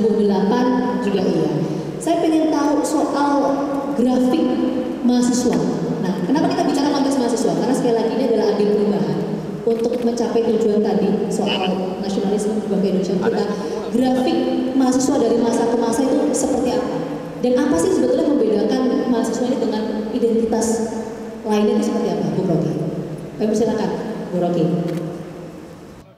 98 juga iya. Saya pengen tahu soal grafik mahasiswa. Nah, kenapa kita bicara konteks mahasiswa? Karena sekali lagi ini adalah agen perubahan untuk mencapai tujuan tadi soal nasionalisme berbagai Indonesia kita. Grafik mahasiswa dari masa ke masa itu seperti apa? Dan apa sih sebetulnya membedakan mahasiswa ini dengan identitas lainnya itu seperti apa, Bu Rocky? Kami silakan, Bu Rocky.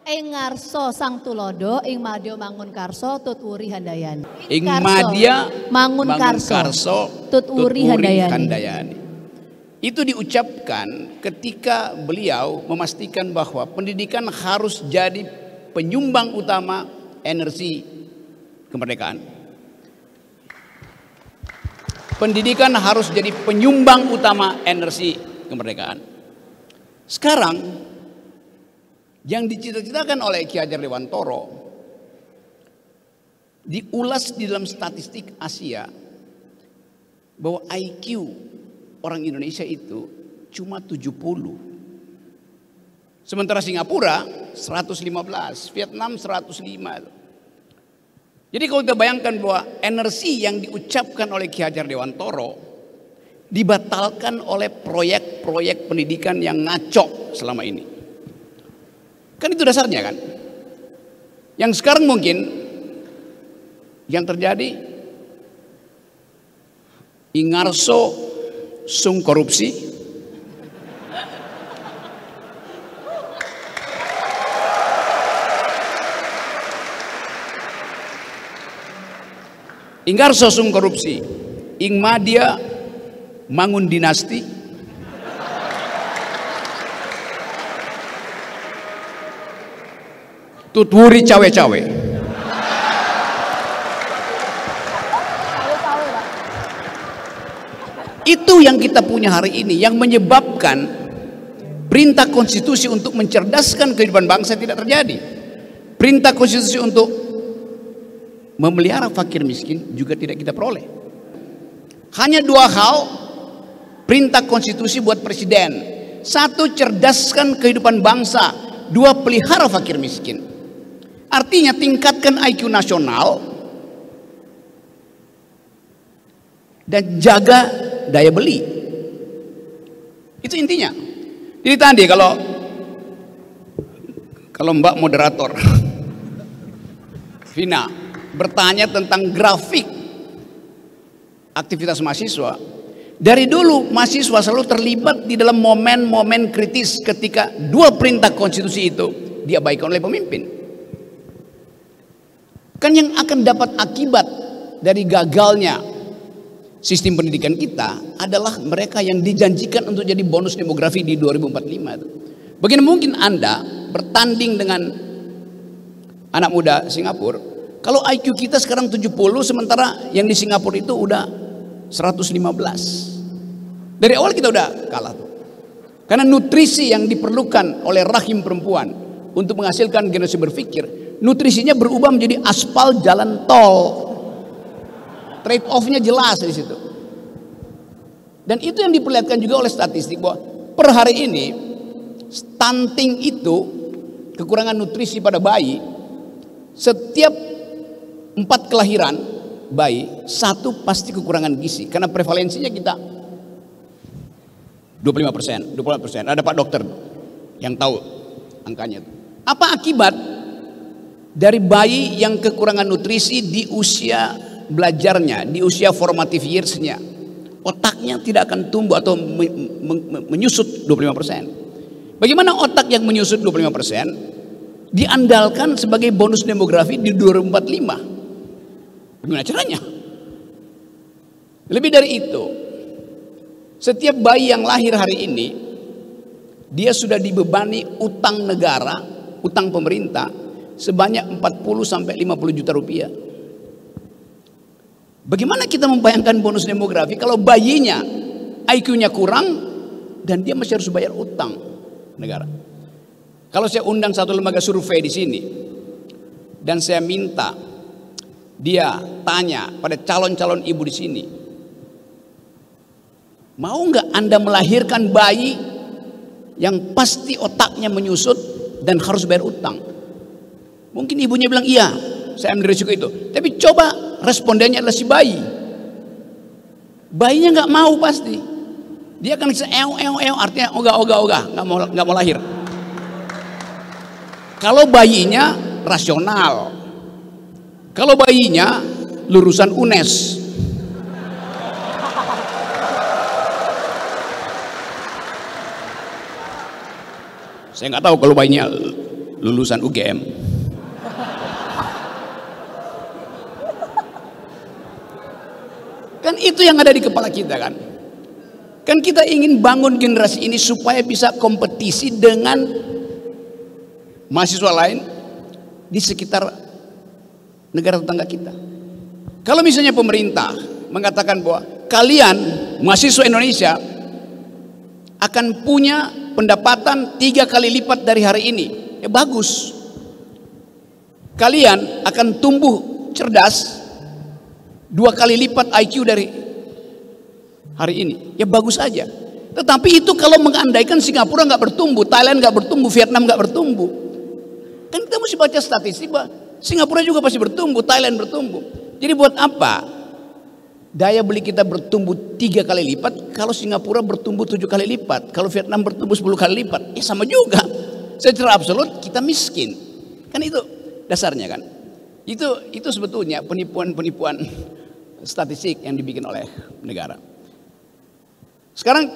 Ing ngarso sang tulodo, ing madya mangun karso, tutwuri handayani. Ing madya mangun karso, tutwuri handayani. Itu diucapkan ketika beliau memastikan bahwa pendidikan harus jadi penyumbang utama energi kemerdekaan. Pendidikan harus jadi penyumbang utama energi kemerdekaan. Sekarang yang dicita-citakan oleh Ki Hajar Dewantoro diulas di dalam statistik Asia bahwa IQ orang Indonesia itu cuma 70. Sementara Singapura 115, Vietnam 105. Jadi kalau kita bayangkan bahwa energi yang diucapkan oleh Ki Hajar Dewantoro dibatalkan oleh proyek-proyek pendidikan yang ngaco selama ini. Kan itu dasarnya kan. Yang sekarang mungkin yang terjadi ingarso sung korupsi, ingarso sung korupsi, ing madya mangun dinasti, tutwuri cawe-cawe. Itu yang kita punya hari ini, yang menyebabkan perintah konstitusi untuk mencerdaskan kehidupan bangsa tidak terjadi. Perintah konstitusi untuk memelihara fakir miskin juga tidak kita peroleh. Hanya dua hal perintah konstitusi buat presiden. Satu, cerdaskan kehidupan bangsa. Dua, pelihara fakir miskin. Artinya tingkatkan IQ nasional dan jaga daya beli. Itu intinya. Jadi tadi kalau Mbak moderator Vina bertanya tentang grafik aktivitas mahasiswa, dari dulu mahasiswa selalu terlibat di dalam momen-momen kritis ketika dua perintah konstitusi itu diabaikan oleh pemimpin. Kan yang akan dapat akibat dari gagalnya sistem pendidikan kita adalah mereka yang dijanjikan untuk jadi bonus demografi di 2045 itu. Bagaimana mungkin Anda bertanding dengan anak muda Singapura kalau IQ kita sekarang 70 sementara yang di Singapura itu udah 115. Dari awal kita udah kalah tuh. Karena nutrisi yang diperlukan oleh rahim perempuan untuk menghasilkan generasi berpikir, nutrisinya berubah menjadi aspal jalan tol. Trade off-nya jelas di situ. Dan itu yang diperlihatkan juga oleh statistik bahwa per hari ini stunting itu, kekurangan nutrisi pada bayi, setiap 4 kelahiran bayi 1 pasti kekurangan gizi karena prevalensinya kita 25%. Ada Pak Dokter yang tahu angkanya. Apa akibat dari bayi yang kekurangan nutrisi di usia belajarnya, di usia formative years-nya? Otaknya tidak akan tumbuh atau menyusut 25%. Bagaimana otak yang menyusut 25% diandalkan sebagai bonus demografi di 2045? Bagaimana caranya? Lebih dari itu, setiap bayi yang lahir hari ini dia sudah dibebani utang negara, utang pemerintah sebanyak 40 sampai 50 juta rupiah. Bagaimana kita membayangkan bonus demografi kalau bayinya IQ-nya kurang dan dia masih harus bayar utang negara? Kalau saya undang satu lembaga survei di sini dan saya minta dia tanya pada calon-calon ibu di sini, mau nggak Anda melahirkan bayi yang pasti otaknya menyusut dan harus bayar utang? Mungkin ibunya bilang iya, saya ambil risiko itu. Tapi coba respondennya adalah si bayi. Bayinya nggak mau pasti. Dia akan artinya ogah, nggak mau lahir. Kalau bayinya rasional, kalau bayinya lulusan UNES, saya nggak tahu kalau bayinya lulusan UGM. Kan itu yang ada di kepala kita kan. Kan kita ingin bangun generasi ini supaya bisa kompetisi dengan mahasiswa lain di sekitar negara tetangga kita. Kalau misalnya pemerintah mengatakan bahwa kalian mahasiswa Indonesia akan punya pendapatan 3 kali lipat dari hari ini, ya bagus. Kalian akan tumbuh cerdas 2 kali lipat IQ dari hari ini, ya bagus aja. Tetapi itu kalau mengandaikan Singapura nggak bertumbuh, Thailand nggak bertumbuh, Vietnam nggak bertumbuh. Kan kita mesti baca statistik bahwa Singapura juga pasti bertumbuh, Thailand bertumbuh. Jadi buat apa daya beli kita bertumbuh 3 kali lipat kalau Singapura bertumbuh 7 kali lipat, kalau Vietnam bertumbuh 10 kali lipat? Ya sama juga. Secara absolut kita miskin. Kan itu dasarnya kan. Itu sebetulnya penipuan statistik yang dibikin oleh negara. Sekarang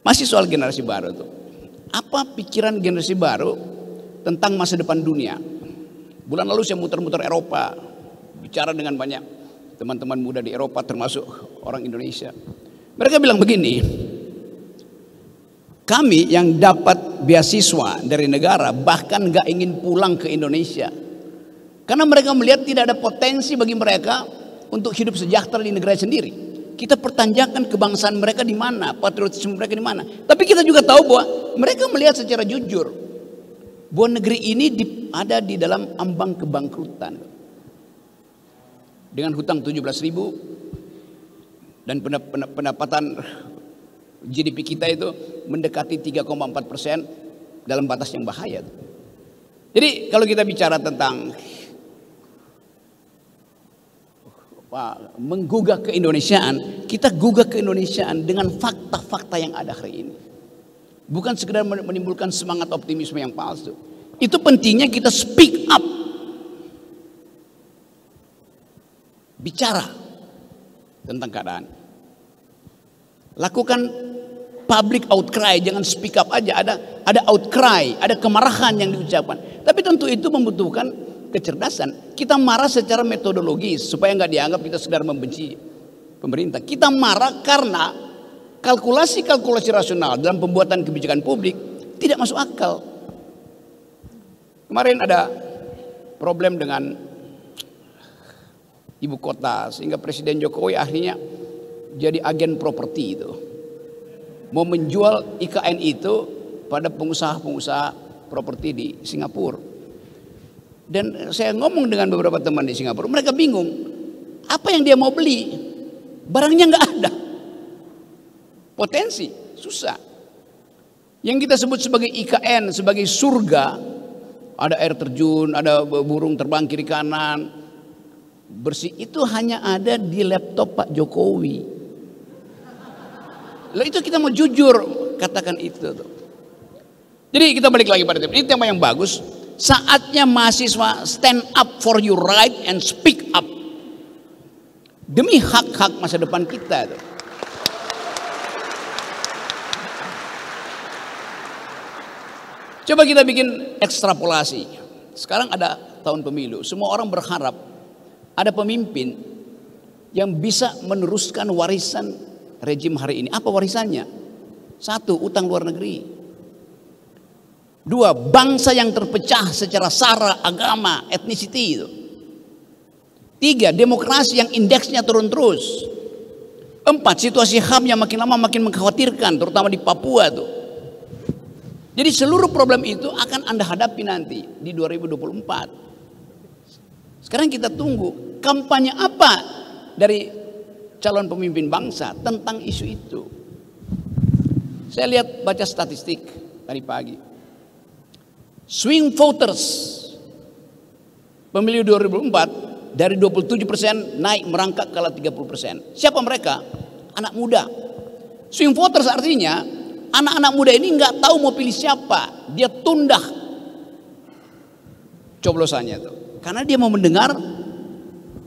masih soal generasi baru tuh. Apa pikiran generasi baru tentang masa depan dunia? Bulan lalu saya muter-muter Eropa, bicara dengan banyak teman-teman muda di Eropa termasuk orang Indonesia. Mereka bilang begini, kami yang dapat beasiswa dari negara bahkan gak ingin pulang ke Indonesia. Karena mereka melihat tidak ada potensi bagi mereka untuk hidup sejahtera di negara sendiri. Kita pertanyakan kebangsaan mereka di mana, patriotisme mereka di mana. Tapi kita juga tahu bahwa mereka melihat secara jujur bahwa negeri ini ada di dalam ambang kebangkrutan. Dengan hutang 17.000 dan pendapatan GDP kita itu mendekati 3,4% dalam batas yang bahaya. Jadi kalau kita bicara tentang menggugah keindonesiaan, kita gugah keindonesiaan dengan fakta-fakta yang ada hari ini. Bukan sekedar menimbulkan semangat optimisme yang palsu. Itu pentingnya kita speak up. Bicara tentang keadaan. Lakukan public outcry, jangan speak up aja. Ada outcry, ada kemarahan yang diucapkan. Tapi tentu itu membutuhkan kecerdasan. Kita marah secara metodologis supaya nggak dianggap kita sekedar membenci pemerintah. Kita marah karena kalkulasi rasional dalam pembuatan kebijakan publik tidak masuk akal. Kemarin ada problem dengan ibu kota sehingga Presiden Jokowi akhirnya jadi agen properti itu, mau menjual IKN itu pada pengusaha-pengusaha properti di Singapura. Dan saya ngomong dengan beberapa teman di Singapura, mereka bingung apa yang dia mau beli, barangnya nggak ada, potensi susah. Yang kita sebut sebagai IKN, sebagai surga, ada air terjun, ada burung terbang kiri kanan, bersih, itu hanya ada di laptop Pak Jokowi. Lalu itu kita mau jujur katakan itu tuh. Jadi kita balik lagi pada tema ini, tema yang bagus. Saatnya mahasiswa stand up for your right and speak up demi hak-hak masa depan kita tuh. Coba kita bikin ekstrapolasi. Sekarang ada tahun pemilu, semua orang berharap ada pemimpin yang bisa meneruskan warisan rejim hari ini. Apa warisannya? 1, utang luar negeri. 2, bangsa yang terpecah secara sara, agama, etnisiti itu. 3, demokrasi yang indeksnya turun terus. 4, situasi HAM yang makin lama makin mengkhawatirkan, terutama di Papua tuh. Jadi seluruh problem itu akan Anda hadapi nanti di 2024. Sekarang kita tunggu kampanye apa dari calon pemimpin bangsa tentang isu itu. Saya lihat baca statistik tadi pagi. Swing voters Pemilu 2004 dari 27% naik merangkak ke 30%. Siapa mereka? Anak muda. Swing voters artinya anak-anak muda ini nggak tahu mau pilih siapa. Dia tunda coblosannya itu. Karena dia mau mendengar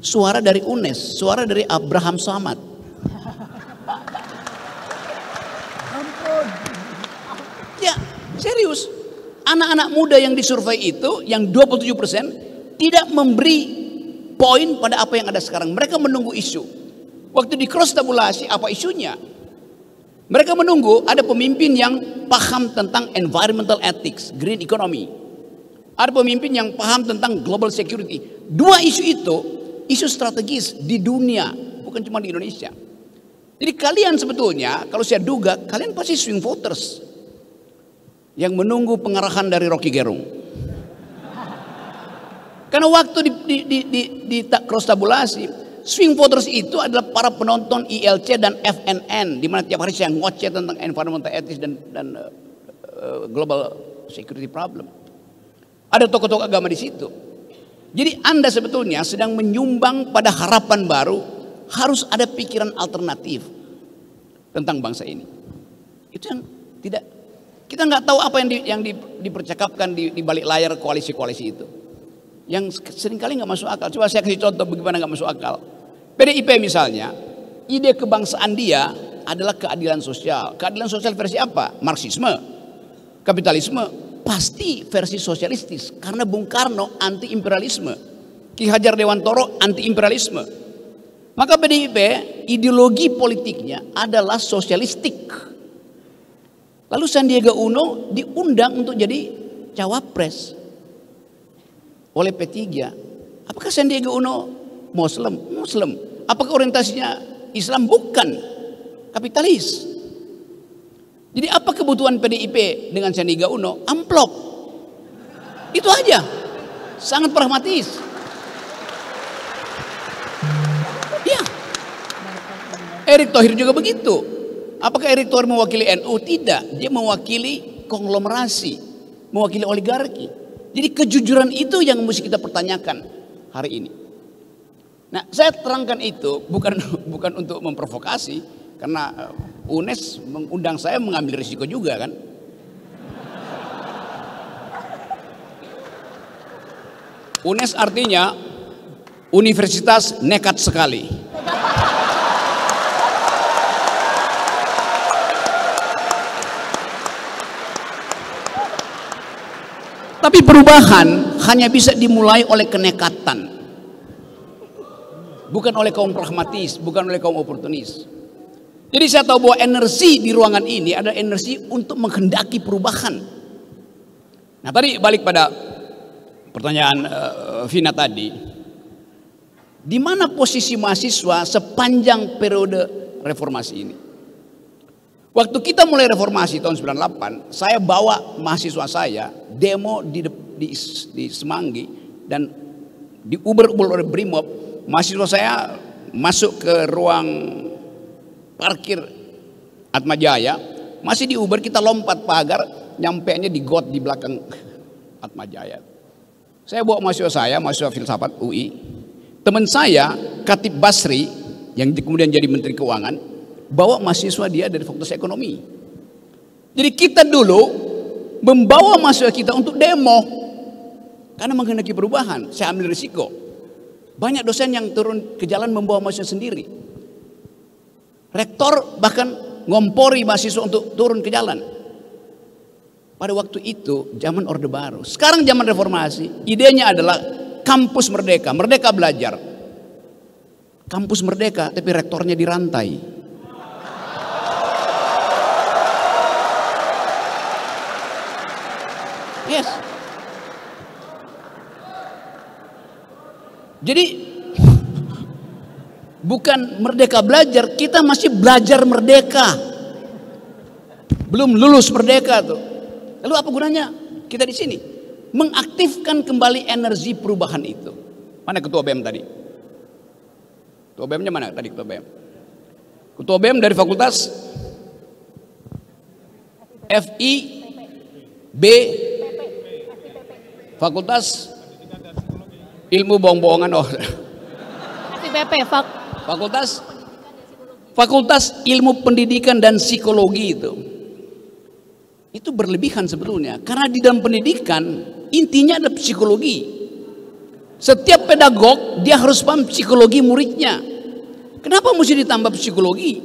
suara dari UNES, suara dari Abraham Samad. Ya, serius. Anak-anak muda yang disurvei itu, yang 27% tidak memberi poin pada apa yang ada sekarang. Mereka menunggu isu. Waktu di cross tabulasi, apa isunya? Mereka menunggu ada pemimpin yang paham tentang environmental ethics, green economy. Ada pemimpin yang paham tentang global security. Dua isu itu, isu strategis di dunia, bukan cuma di Indonesia. Jadi kalian sebetulnya, kalau saya duga, kalian pasti swing voters yang menunggu pengarahan dari Rocky Gerung. Karena waktu di cross tabulasi, swing voters itu adalah para penonton ILC dan FNN, di mana tiap hari saya ngoceh tentang environmental ethics dan global security problem. Ada tokoh-tokoh agama di situ. Jadi Anda sebetulnya sedang menyumbang pada harapan baru, harus ada pikiran alternatif tentang bangsa ini. Itu yang tidak, kita nggak tahu apa yang dipercakapkan di balik layar koalisi-koalisi itu. Yang seringkali nggak masuk akal. Coba saya kasih contoh bagaimana nggak masuk akal. PDIP misalnya, ide kebangsaan dia adalah keadilan sosial. Keadilan sosial versi apa? Marxisme, kapitalisme. Pasti versi sosialistis, karena Bung Karno anti imperialisme, Ki Hajar Dewantoro anti imperialisme. Maka PDIP ideologi politiknya adalah sosialistik. Lalu Sandiaga Uno diundang untuk jadi cawapres oleh P3. Apakah Sandiaga Uno Muslim? Muslim. Apakah orientasinya Islam? Bukan, kapitalis. Jadi apa kebutuhan PDIP dengan Sandiaga Uno? Amplop. Itu aja. Sangat pragmatis. Ya. Erick Thohir juga begitu. Apakah Erick Thohir mewakili NU? Tidak. Dia mewakili konglomerasi, mewakili oligarki. Jadi kejujuran itu yang mesti kita pertanyakan hari ini. Nah, saya terangkan itu bukan untuk memprovokasi, karena UNES mengundang saya mengambil risiko juga kan. UNES artinya Universitas Nekat Sekali. Tapi perubahan hanya bisa dimulai oleh kenekatan, bukan oleh kaum pragmatis, bukan oleh kaum oportunis. Jadi saya tahu bahwa energi di ruangan ini adalah energi untuk menghendaki perubahan. Nah, tadi balik pada pertanyaan Vina tadi, di mana posisi mahasiswa sepanjang periode reformasi ini? Waktu kita mulai reformasi tahun 98, saya bawa mahasiswa saya demo di Semanggi dan di Uber oleh Brimob. Mahasiswa saya masuk ke ruang parkir Atmajaya, masih di Uber kita lompat pagar, nyampenya di got di belakang Atmajaya. Saya bawa mahasiswa saya, mahasiswa filsafat UI, teman saya Khatib Basri yang kemudian jadi Menteri Keuangan, bawa mahasiswa dia dari Fakultas Ekonomi. Jadi kita dulu membawa mahasiswa kita untuk demo karena menghendaki perubahan. Saya ambil risiko. Banyak dosen yang turun ke jalan membawa mahasiswa sendiri. Rektor bahkan ngompori mahasiswa untuk turun ke jalan. Pada waktu itu zaman Orde Baru. Sekarang zaman reformasi, idenya adalah kampus merdeka, merdeka belajar. Kampus merdeka tapi rektornya dirantai. Yes. Jadi bukan merdeka belajar, kita masih belajar merdeka. Belum lulus merdeka tuh. Lalu apa gunanya kita di sini? Mengaktifkan kembali energi perubahan itu. Mana ketua BEM tadi? Ketua BEM-nya mana tadi ketua BEM? Ketua BEM dari fakultas FIB, Fakultas ilmu bohong-bohongan. Oh. FIPP, Fakultas Ilmu Pendidikan dan Psikologi itu berlebihan sebetulnya, karena di dalam pendidikan intinya ada psikologi. Setiap pedagog dia harus paham psikologi muridnya. Kenapa mesti ditambah psikologi?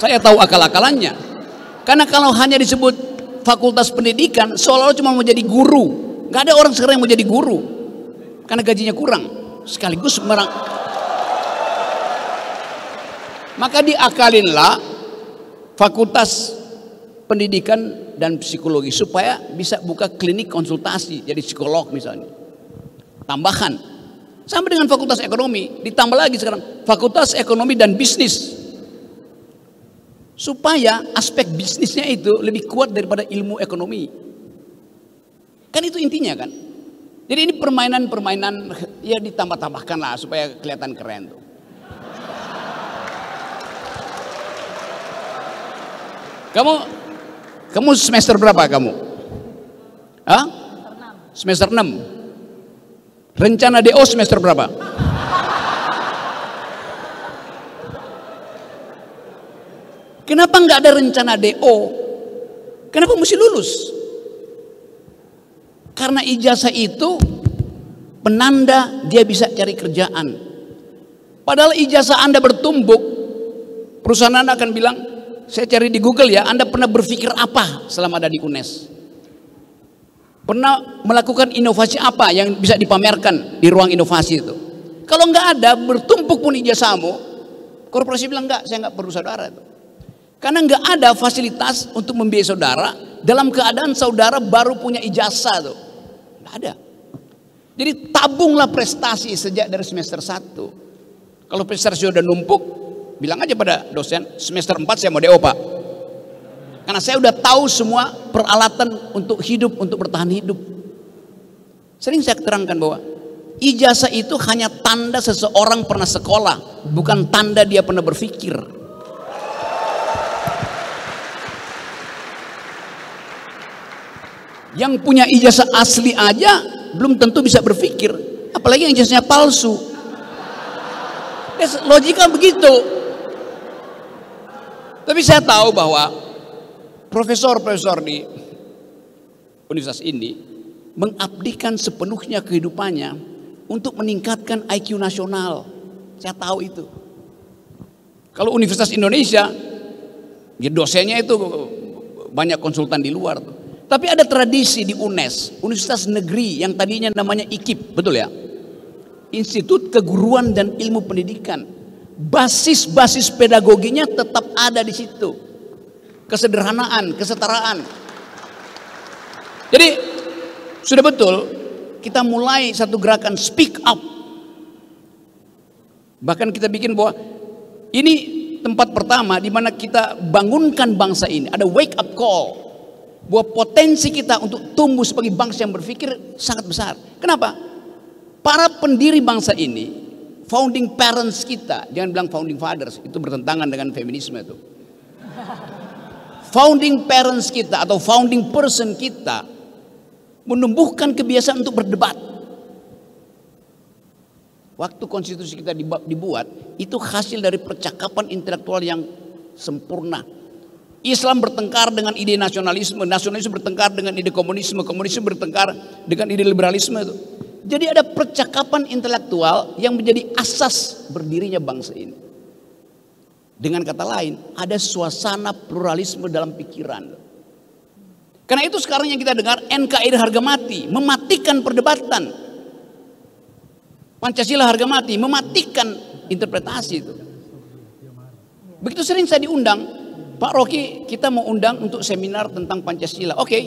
Saya tahu akal-akalannya. Karena kalau hanya disebut fakultas pendidikan, seolah-olah cuma mau jadi guru. Gak ada orang sekarang yang mau jadi guru, karena gajinya kurang. Sekaligus maka diakalinlah fakultas pendidikan dan psikologi supaya bisa buka klinik konsultasi jadi psikolog misalnya. Tambahan. Sama dengan fakultas ekonomi, ditambah lagi sekarang fakultas ekonomi dan bisnis. Supaya aspek bisnisnya itu lebih kuat daripada ilmu ekonomi. Kan itu intinya kan. Jadi ini permainan-permainan ya ditambah-tambahkan lah supaya kelihatan keren tuh. Kamu semester berapa kamu? Hah? Semester 6. Rencana DO semester berapa? Kenapa nggak ada rencana DO? Kenapa mesti lulus? Karena ijazah itu penanda dia bisa cari kerjaan. Padahal ijazah Anda bertumbuk, perusahaan Anda akan bilang, saya cari di Google ya, Anda pernah berpikir apa selama ada di UNES? Pernah melakukan inovasi apa yang bisa dipamerkan di ruang inovasi itu? Kalau nggak ada, bertumpuk pun ijazahmu, korporasi bilang enggak, saya nggak perlu saudara itu. Karena nggak ada fasilitas untuk membiayai saudara dalam keadaan saudara baru punya ijazah tuh. Nggak ada. Jadi tabunglah prestasi sejak dari semester 1. Kalau prestasi sudah numpuk, bilang aja pada dosen, semester 4 saya mau DO Pak. Karena saya udah tahu semua peralatan untuk hidup, untuk bertahan hidup. Sering saya terangkan bahwa ijazah itu hanya tanda seseorang pernah sekolah, bukan tanda dia pernah berpikir. Yang punya ijazah asli aja belum tentu bisa berpikir, apalagi yang ijazahnya palsu. Logika begitu. Tapi saya tahu bahwa profesor-profesor di universitas ini mengabdikan sepenuhnya kehidupannya untuk meningkatkan IQ nasional. Saya tahu itu. Kalau Universitas Indonesia, ya dosennya itu banyak konsultan di luar tuh. Tapi ada tradisi di UNES, Universitas Negeri yang tadinya namanya IKIP, betul ya? Institut Keguruan dan Ilmu Pendidikan. Basis-basis pedagoginya tetap ada di situ. Kesederhanaan, kesetaraan. Jadi sudah betul kita mulai satu gerakan speak up. Bahkan kita bikin bahwa ini tempat pertama di mana kita bangunkan bangsa ini. Ada wake up call. Bahwa potensi kita untuk tumbuh sebagai bangsa yang berpikir sangat besar. Kenapa? Para pendiri bangsa ini, founding parents kita, jangan bilang founding fathers, itu bertentangan dengan feminisme itu. Founding parents kita atau founding person kita menumbuhkan kebiasaan untuk berdebat. Waktu konstitusi kita dibuat, itu hasil dari percakapan intelektual yang sempurna. Islam bertengkar dengan ide nasionalisme, nasionalisme bertengkar dengan ide komunisme, komunisme bertengkar dengan ide liberalisme itu. Jadi ada percakapan intelektual yang menjadi asas berdirinya bangsa ini. Dengan kata lain, ada suasana pluralisme dalam pikiran. Karena itu sekarang yang kita dengar NKRI harga mati, mematikan perdebatan. Pancasila harga mati, mematikan interpretasi itu. Begitu sering saya diundang, Pak Rocky, kita mau undang untuk seminar tentang Pancasila. Oke,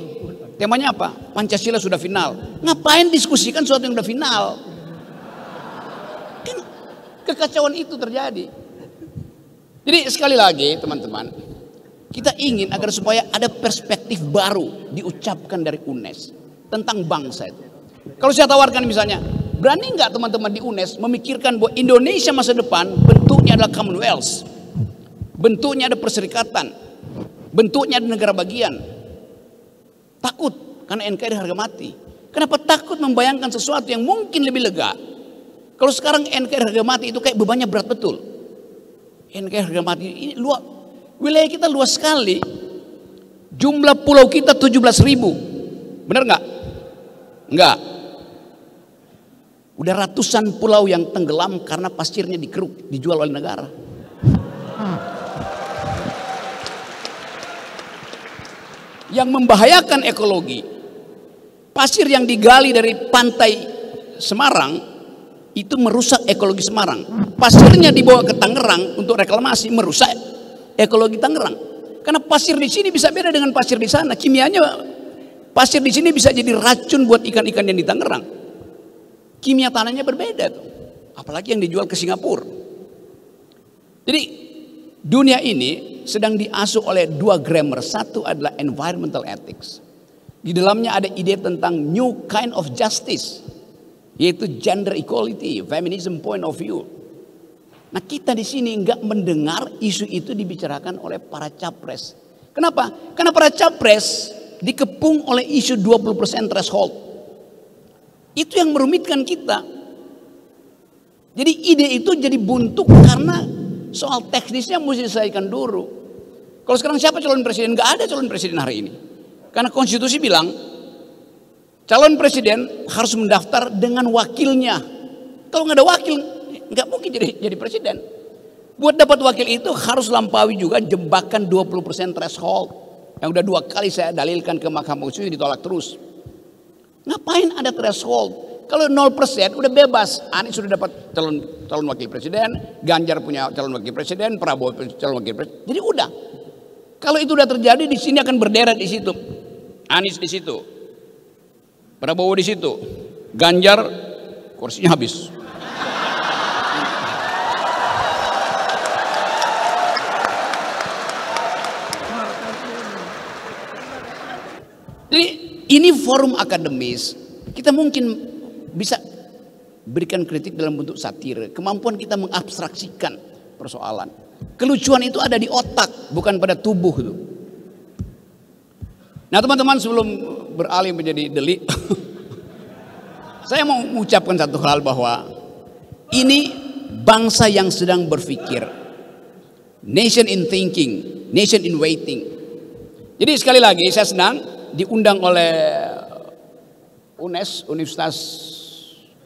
temanya apa? Pancasila sudah final. Ngapain diskusikan sesuatu yang sudah final? Kan kekacauan itu terjadi. Jadi sekali lagi teman-teman, kita ingin agar supaya ada perspektif baru diucapkan dari UNES tentang bangsa itu. Kalau saya tawarkan misalnya, berani nggak teman-teman di UNES memikirkan bahwa Indonesia masa depan bentuknya adalah Commonwealth, bentuknya ada perserikatan, bentuknya di negara bagian. Takut karena NKRI harga mati. Kenapa takut membayangkan sesuatu yang mungkin lebih lega? Kalau sekarang NKRI harga mati itu kayak bebannya berat betul. NKRI harga mati ini luas, wilayah kita luas sekali. Jumlah pulau kita 17.000. Benar nggak? Enggak. Udah ratusan pulau yang tenggelam karena pasirnya dikeruk, dijual oleh negara. Yang membahayakan ekologi, pasir yang digali dari pantai Semarang itu merusak ekologi Semarang. Pasirnya dibawa ke Tangerang untuk reklamasi, merusak ekologi Tangerang. Karena pasir di sini bisa beda dengan pasir di sana. Kimianya pasir di sini bisa jadi racun buat ikan-ikan yang di Tangerang. Kimia tanahnya berbeda tuh. Apalagi yang dijual ke Singapura. Jadi dunia ini sedang diasuh oleh dua grammar. Satu adalah environmental ethics. Di dalamnya ada ide tentang new kind of justice, yaitu gender equality, feminism point of view. Nah, kita di sini nggak mendengar isu itu dibicarakan oleh para capres. Kenapa? Karena para capres dikepung oleh isu 20% threshold. Itu yang merumitkan kita. Jadi ide itu jadi buntu karena soal teknisnya mesti diselesaikan dulu. Kalau sekarang siapa calon presiden? Nggak ada calon presiden hari ini. Karena konstitusi bilang calon presiden harus mendaftar dengan wakilnya. Kalau nggak ada wakil, nggak mungkin jadi presiden. Buat dapat wakil itu harus lampaui juga jebakan 20% threshold. Yang udah 2 kali saya dalilkan ke Mahkamah Konstitusi ditolak terus. Ngapain ada threshold? Kalau 0% udah bebas. Anies sudah dapat calon wakil presiden, Ganjar punya calon wakil presiden, Prabowo calon wakil presiden. Jadi udah. Kalau itu udah terjadi, di sini akan berderet di situ. Anies di situ, Prabowo di situ, Ganjar kursinya habis. Jadi ini forum akademis, kita mungkin bisa berikan kritik dalam bentuk satir. Kemampuan kita mengabstraksikan persoalan. Kelucuan itu ada di otak, bukan pada tubuh itu. Nah teman-teman, sebelum beralih menjadi delik, saya mau mengucapkan satu hal bahwa ini bangsa yang sedang berpikir. Nation in thinking, nation in waiting. Jadi sekali lagi saya senang diundang oleh UNES, Universitas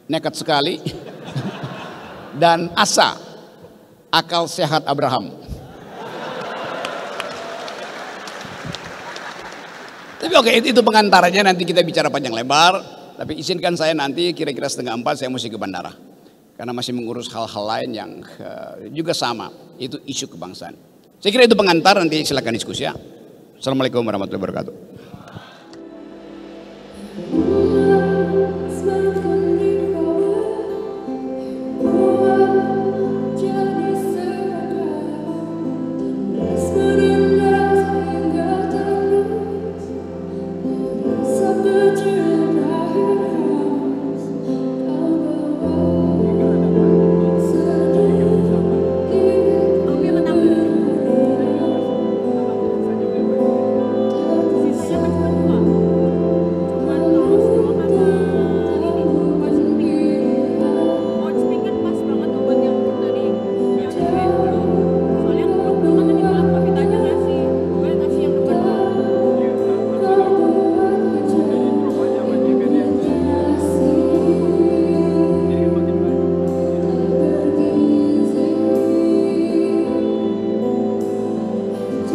Nekat Sekali, dan ASA, Akal Sehat Abraham. Tapi oke, itu pengantaranya, nanti kita bicara panjang lebar. Tapi izinkan saya nanti kira-kira 3:30 saya mesti ke bandara. Karena masih mengurus hal-hal lain yang juga sama, itu isu kebangsaan. Saya kira itu pengantar, nanti silakan diskusi ya. Assalamualaikum warahmatullahi wabarakatuh.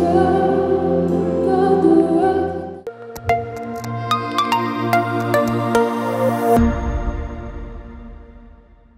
Love.